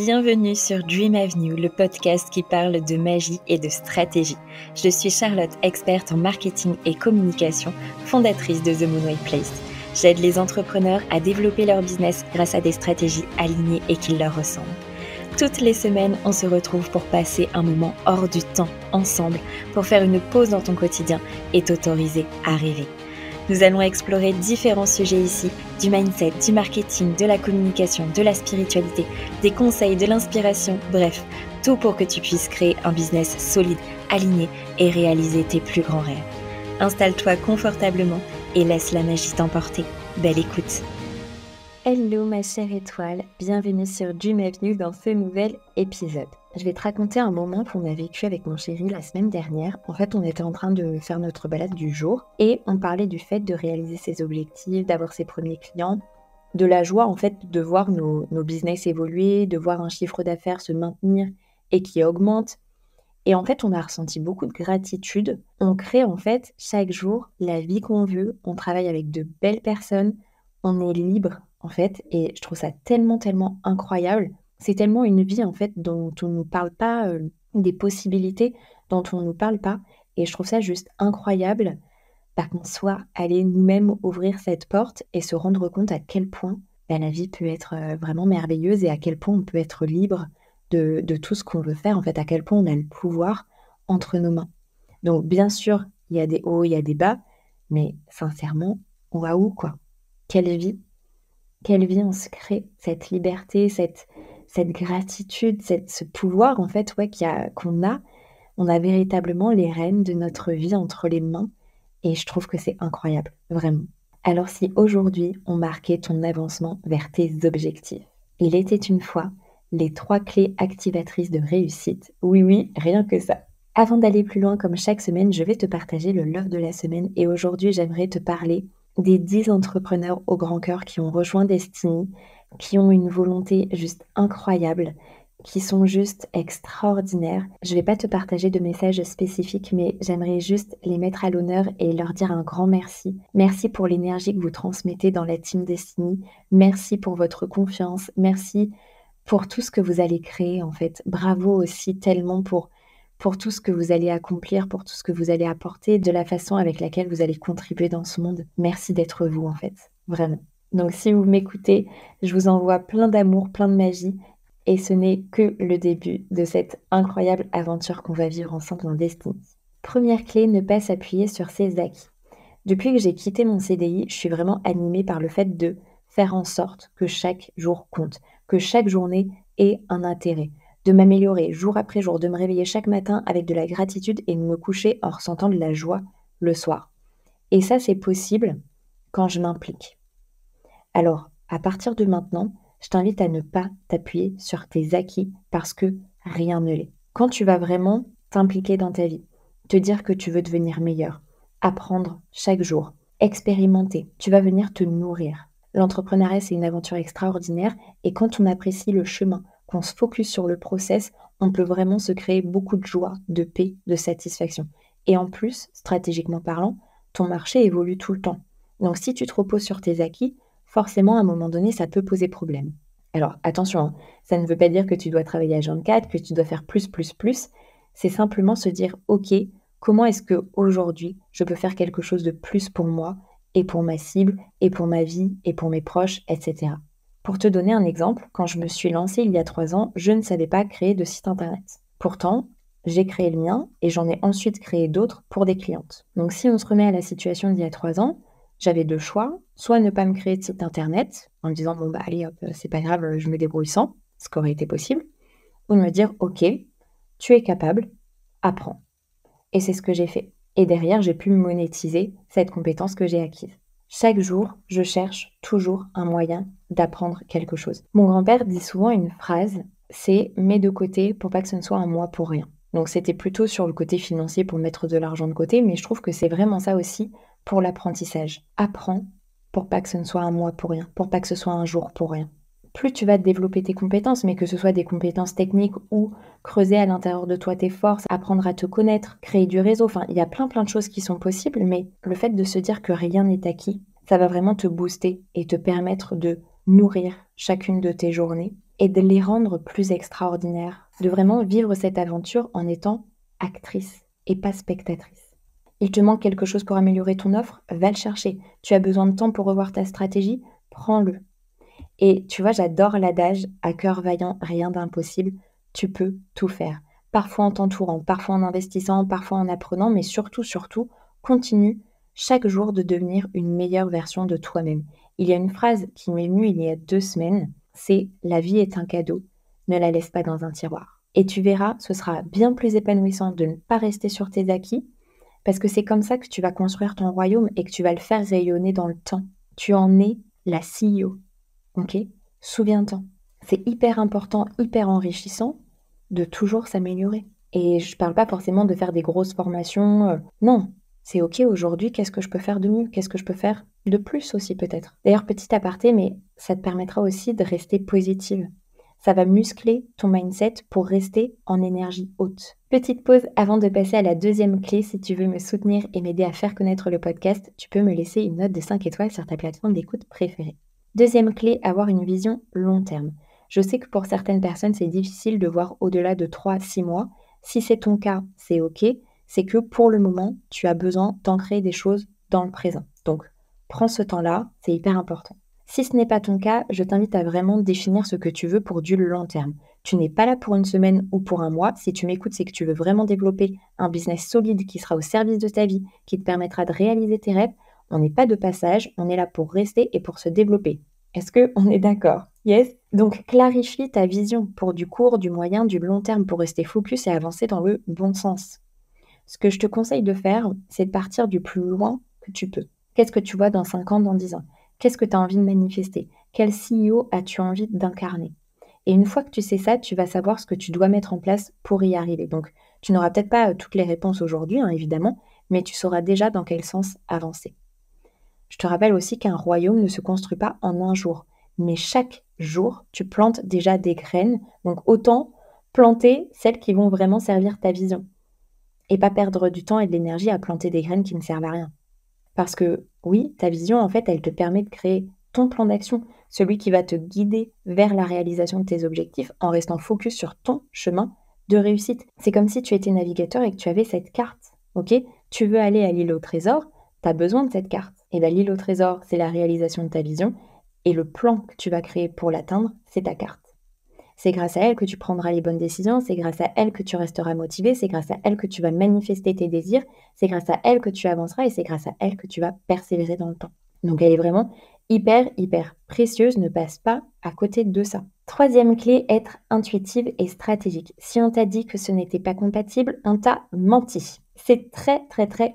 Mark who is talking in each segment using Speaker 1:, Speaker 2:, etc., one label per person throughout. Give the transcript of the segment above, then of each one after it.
Speaker 1: Bienvenue sur Dream Avenue, le podcast qui parle de magie et de stratégie. Je suis Charlotte, experte en marketing et communication, fondatrice de The Moonway Place. J'aide les entrepreneurs à développer leur business grâce à des stratégies alignées et qui leur ressemblent. Toutes les semaines, on se retrouve pour passer un moment hors du temps ensemble, pour faire une pause dans ton quotidien et t'autoriser à rêver. Nous allons explorer différents sujets ici, du mindset, du marketing, de la communication, de la spiritualité, des conseils, de l'inspiration, bref, tout pour que tu puisses créer un business solide, aligné et réaliser tes plus grands rêves. Installe-toi confortablement et laisse la magie t'emporter. Belle écoute! Hello ma chère étoile, bienvenue sur Dream Avenue dans ce nouvel épisode. Je vais te raconter un moment qu'on a vécu avec mon chéri la semaine dernière. En fait, on était en train de faire notre balade du jour et on parlait du fait de réaliser ses objectifs, d'avoir ses premiers clients, de la joie en fait de voir nos business évoluer, de voir un chiffre d'affaires se maintenir et qui augmente. Et en fait, on a ressenti beaucoup de gratitude. On crée en fait chaque jour la vie qu'on veut, on travaille avec de belles personnes, on est libre en fait et je trouve ça tellement incroyable. C'est tellement une vie en fait dont on nous parle pas, des possibilités dont on nous parle pas et je trouve ça juste incroyable, qu'on soit allé nous-mêmes ouvrir cette porte et se rendre compte à quel point, la vie peut être, vraiment merveilleuse et à quel point on peut être libre de tout ce qu'on veut faire, en fait, à quel point on a le pouvoir entre nos mains. Donc bien sûr, il y a des hauts, il y a des bas, mais sincèrement, waouh quoi! Quelle vie! Quelle vie on se crée, cette liberté, cette gratitude, ce pouvoir en fait, ouais, qu'on a. On a véritablement les rênes de notre vie entre les mains et je trouve que c'est incroyable, vraiment. Alors si aujourd'hui on marquait ton avancement vers tes objectifs, il était une fois les 3 clés activatrices de réussite. Oui, rien que ça. Avant d'aller plus loin, comme chaque semaine, je vais te partager le love de la semaine et aujourd'hui j'aimerais te parler des 10 entrepreneurs au grand cœur qui ont rejoint Destiny, qui ont une volonté juste incroyable, qui sont juste extraordinaires. Je vais pas te partager de messages spécifiques, mais j'aimerais juste les mettre à l'honneur et leur dire un grand merci. Merci pour l'énergie que vous transmettez dans la Team Destiny. Merci pour votre confiance. Merci pour tout ce que vous allez créer, en fait. Bravo aussi tellement pour tout ce que vous allez accomplir, pour tout ce que vous allez apporter, de la façon avec laquelle vous allez contribuer dans ce monde. Merci d'être vous, en fait. Vraiment. Donc si vous m'écoutez, je vous envoie plein d'amour, plein de magie. Et ce n'est que le début de cette incroyable aventure qu'on va vivre ensemble dans Destiny. Première clé, ne pas s'appuyer sur ses acquis. Depuis que j'ai quitté mon CDI, je suis vraiment animée par le fait de faire en sorte que chaque jour compte, que chaque journée ait un intérêt, de m'améliorer jour après jour, de me réveiller chaque matin avec de la gratitude et de me coucher en ressentant de la joie le soir. Et ça, c'est possible quand je m'implique. Alors, à partir de maintenant, je t'invite à ne pas t'appuyer sur tes acquis parce que rien ne l'est. Quand tu vas vraiment t'impliquer dans ta vie, te dire que tu veux devenir meilleur, apprendre chaque jour, expérimenter, tu vas venir te nourrir. L'entrepreneuriat, c'est une aventure extraordinaire et quand on apprécie le chemin, qu'on se focus sur le process, on peut vraiment se créer beaucoup de joie, de paix, de satisfaction. Et en plus, stratégiquement parlant, ton marché évolue tout le temps. Donc si tu te reposes sur tes acquis, forcément, à un moment donné, ça peut poser problème. Alors, attention, hein, ça ne veut pas dire que tu dois travailler à 24, que tu dois faire plus. C'est simplement se dire, OK, comment est-ce qu'aujourd'hui, je peux faire quelque chose de plus pour moi et pour ma cible et pour ma vie et pour mes proches, etc. Pour te donner un exemple, quand je me suis lancée il y a 3 ans, je ne savais pas créer de site internet. Pourtant, j'ai créé le mien et j'en ai ensuite créé d'autres pour des clientes. Donc, si on se remet à la situation d'il y a 3 ans, j'avais 2 choix, soit ne pas me créer de site internet en me disant bon bah allez hop, c'est pas grave, je me débrouille sans, ce qui aurait été possible, ou de me dire OK, tu es capable, apprends. Et c'est ce que j'ai fait. Et derrière, j'ai pu monétiser cette compétence que j'ai acquise. Chaque jour, je cherche toujours un moyen d'apprendre quelque chose. Mon grand-père dit souvent une phrase, c'est mets de côté pour pas que ce ne soit un moi pour rien. Donc c'était plutôt sur le côté financier pour mettre de l'argent de côté, mais je trouve que c'est vraiment ça aussi pour l'apprentissage. Apprends pour pas que ce ne soit un mois pour rien, pour pas que ce soit un jour pour rien. Plus tu vas développer tes compétences, mais que ce soit des compétences techniques ou creuser à l'intérieur de toi tes forces, apprendre à te connaître, créer du réseau, enfin il y a plein de choses qui sont possibles, mais le fait de se dire que rien n'est acquis, ça va vraiment te booster et te permettre de nourrir chacune de tes journées et de les rendre plus extraordinaires, de vraiment vivre cette aventure en étant actrice et pas spectatrice. Il te manque quelque chose pour améliorer ton offre, va le chercher. Tu as besoin de temps pour revoir ta stratégie, prends-le. Et tu vois, j'adore l'adage à cœur vaillant, rien d'impossible. Tu peux tout faire. Parfois en t'entourant, parfois en investissant, parfois en apprenant, mais surtout, continue chaque jour de devenir une meilleure version de toi-même. Il y a une phrase qui m'est venue il y a 2 semaines, c'est «La vie est un cadeau, ne la laisse pas dans un tiroir». Et tu verras, ce sera bien plus épanouissant de ne pas rester sur tes acquis, parce que c'est comme ça que tu vas construire ton royaume et que tu vas le faire rayonner dans le temps. Tu en es la CEO. OK? Souviens-t'en. C'est hyper important, hyper enrichissant de toujours s'améliorer. Et je parle pas forcément de faire des grosses formations, non, c'est OK aujourd'hui, qu'est-ce que je peux faire de mieux? Qu'est-ce que je peux faire de plus aussi peut-être? D'ailleurs, petit aparté, mais ça te permettra aussi de rester positive. Ça va muscler ton mindset pour rester en énergie haute. Petite pause avant de passer à la deuxième clé. Si tu veux me soutenir et m'aider à faire connaître le podcast, tu peux me laisser une note de 5 étoiles sur ta plateforme d'écoute préférée. Deuxième clé, avoir une vision long terme. Je sais que pour certaines personnes, c'est difficile de voir au-delà de 3 à 6 mois. Si c'est ton cas, c'est OK. C'est que pour le moment, tu as besoin d'ancrer des choses dans le présent. Donc, prends ce temps-là, c'est hyper important. Si ce n'est pas ton cas, je t'invite à vraiment définir ce que tu veux pour du long terme. Tu n'es pas là pour une semaine ou pour un mois. Si tu m'écoutes, c'est que tu veux vraiment développer un business solide qui sera au service de ta vie, qui te permettra de réaliser tes rêves. On n'est pas de passage, on est là pour rester et pour se développer. Est-ce qu'on est d'accord? Yes? Donc clarifie ta vision pour du court, du moyen, du long terme pour rester focus et avancer dans le bon sens. Ce que je te conseille de faire, c'est de partir du plus loin que tu peux. Qu'est-ce que tu vois dans 5 ans, dans 10 ans? Qu'est-ce que tu as envie de manifester? Quel CEO as-tu envie d'incarner? Et une fois que tu sais ça, tu vas savoir ce que tu dois mettre en place pour y arriver. Donc, tu n'auras peut-être pas toutes les réponses aujourd'hui, évidemment, mais tu sauras déjà dans quel sens avancer. Je te rappelle aussi qu'un royaume ne se construit pas en un jour, mais chaque jour, tu plantes déjà des graines. Donc, autant planter celles qui vont vraiment servir ta vision et pas perdre du temps et de l'énergie à planter des graines qui ne servent à rien. Parce que oui, ta vision, en fait, elle te permet de créer ton plan d'action, celui qui va te guider vers la réalisation de tes objectifs en restant focus sur ton chemin de réussite. C'est comme si tu étais navigateur et que tu avais cette carte, ok? Tu veux aller à l'île au trésor, tu as besoin de cette carte. Et bien l'île au trésor, c'est la réalisation de ta vision et le plan que tu vas créer pour l'atteindre, c'est ta carte. C'est grâce à elle que tu prendras les bonnes décisions, c'est grâce à elle que tu resteras motivé, c'est grâce à elle que tu vas manifester tes désirs, c'est grâce à elle que tu avanceras et c'est grâce à elle que tu vas persévérer dans le temps. Donc elle est vraiment hyper précieuse, ne passe pas à côté de ça. Troisième clé, être intuitive et stratégique. Si on t'a dit que ce n'était pas compatible, on t'a menti. C'est très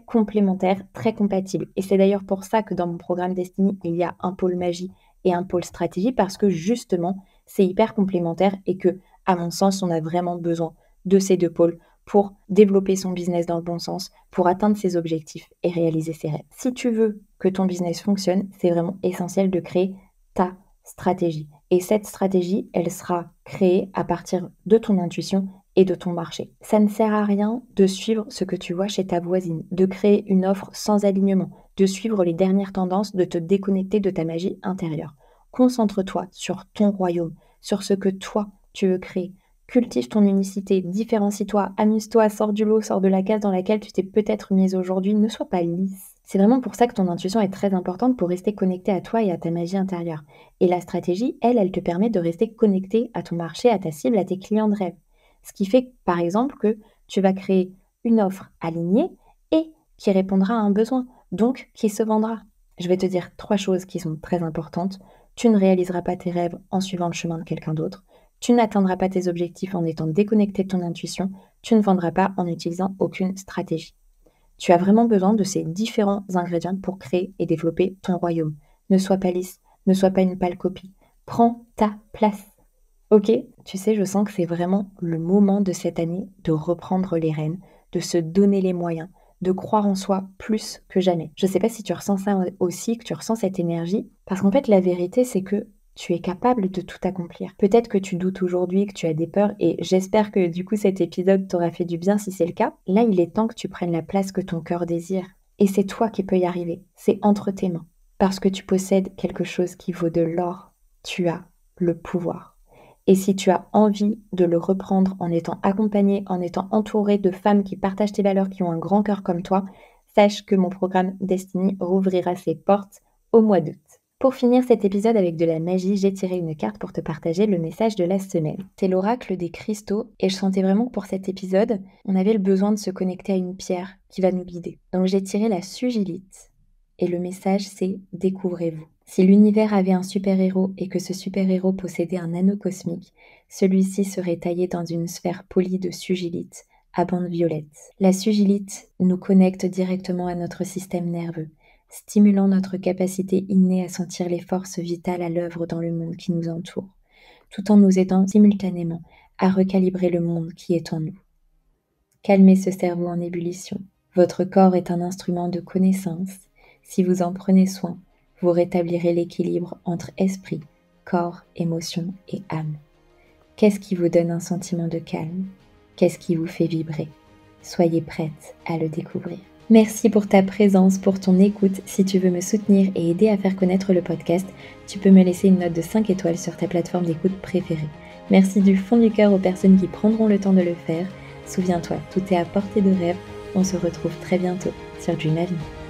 Speaker 1: complémentaire, très compatible. Et c'est d'ailleurs pour ça que dans mon programme Destiny, il y a un pôle magie et un pôle stratégie parce que justement, c'est hyper complémentaire et que, à mon sens, on a vraiment besoin de ces deux pôles pour développer son business dans le bon sens, pour atteindre ses objectifs et réaliser ses rêves. Si tu veux que ton business fonctionne, c'est vraiment essentiel de créer ta stratégie. Et cette stratégie, elle sera créée à partir de ton intuition et de ton marché. Ça ne sert à rien de suivre ce que tu vois chez ta voisine, de créer une offre sans alignement, de suivre les dernières tendances, de te déconnecter de ta magie intérieure. Concentre-toi sur ton royaume, sur ce que toi, tu veux créer. Cultive ton unicité, différencie-toi, amuse-toi, sors du lot, sors de la case dans laquelle tu t'es peut-être mise aujourd'hui, ne sois pas lisse. C'est vraiment pour ça que ton intuition est très importante pour rester connecté à toi et à ta magie intérieure. Et la stratégie, elle te permet de rester connecté à ton marché, à ta cible, à tes clients de rêve. Ce qui fait, par exemple, que tu vas créer une offre alignée et qui répondra à un besoin, donc qui se vendra. Je vais te dire 3 choses qui sont très importantes. Tu ne réaliseras pas tes rêves en suivant le chemin de quelqu'un d'autre. Tu n'atteindras pas tes objectifs en étant déconnecté de ton intuition. Tu ne vendras pas en utilisant aucune stratégie. Tu as vraiment besoin de ces différents ingrédients pour créer et développer ton royaume. Ne sois pas lisse, ne sois pas une pâle copie. Prends ta place. Ok, tu sais, je sens que c'est vraiment le moment de cette année de reprendre les rênes, de se donner les moyens, de croire en soi plus que jamais. Je ne sais pas si tu ressens ça aussi, que tu ressens cette énergie, parce qu'en fait, la vérité, c'est que tu es capable de tout accomplir. Peut-être que tu doutes aujourd'hui, que tu as des peurs, et j'espère que du coup cet épisode t'aura fait du bien si c'est le cas. Là, il est temps que tu prennes la place que ton cœur désire. Et c'est toi qui peux y arriver. C'est entre tes mains. Parce que tu possèdes quelque chose qui vaut de l'or. Tu as le pouvoir. Et si tu as envie de le reprendre en étant accompagné, en étant entouré de femmes qui partagent tes valeurs, qui ont un grand cœur comme toi, sache que mon programme Destiny rouvrira ses portes au mois d'août. Pour finir cet épisode avec de la magie, j'ai tiré une carte pour te partager le message de la semaine. C'est l'oracle des cristaux et je sentais vraiment que pour cet épisode, on avait le besoin de se connecter à une pierre qui va nous guider. Donc j'ai tiré la sugilite et le message c'est « Découvrez-vous ». Si l'univers avait un super-héros et que ce super-héros possédait un anneau cosmique, celui-ci serait taillé dans une sphère polie de sugilite à bandes violettes. La sugilite nous connecte directement à notre système nerveux, stimulant notre capacité innée à sentir les forces vitales à l'œuvre dans le monde qui nous entoure, tout en nous aidant simultanément à recalibrer le monde qui est en nous. Calmez ce cerveau en ébullition. Votre corps est un instrument de connaissance. Si vous en prenez soin, vous rétablirez l'équilibre entre esprit, corps, émotion et âme. Qu'est-ce qui vous donne un sentiment de calme? Qu'est-ce qui vous fait vibrer? Soyez prête à le découvrir. Merci pour ta présence, pour ton écoute. Si tu veux me soutenir et aider à faire connaître le podcast, tu peux me laisser une note de 5 étoiles sur ta plateforme d'écoute préférée. Merci du fond du cœur aux personnes qui prendront le temps de le faire. Souviens-toi, tout est à portée de rêve. On se retrouve très bientôt sur Dream Avenue.